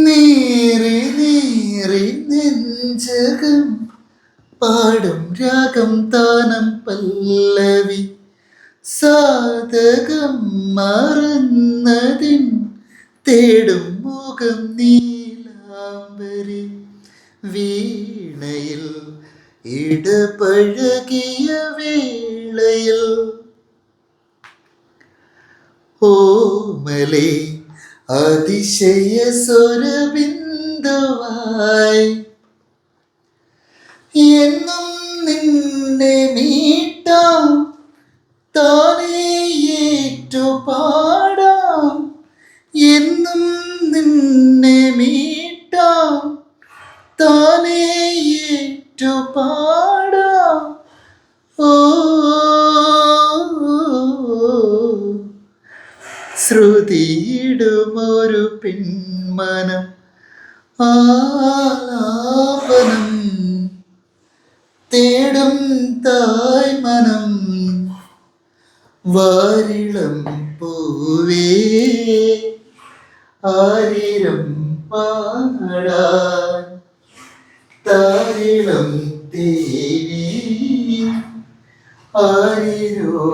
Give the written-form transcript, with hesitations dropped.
നീറി നീറി നെഞ്ചകം പാടും രാഗം താനം പല്ലവി സാധകം മറന്നതിൻ തേടും മുഖം നീലാംബരി വീണയിൽ ഇടപഴകിയ വേളയിൽ ഓമലേ അതിശയ സ്വരബിന്ദുവായി എന്നും നിന്നെ മീട്ടാം താനേ ഏറ്റുപാടാം എന്നും നിന്നെ മീട്ടാം താനേ ഏറ്റുപാടാം ഓ ശ്രുതിയിടുമൊരു പെൺമനം ആലാപനം തേടും തായ്മനം വാരിളം പൂവേ ആരിരം പാടാൻ താരിളം തേനേ ആരിരോ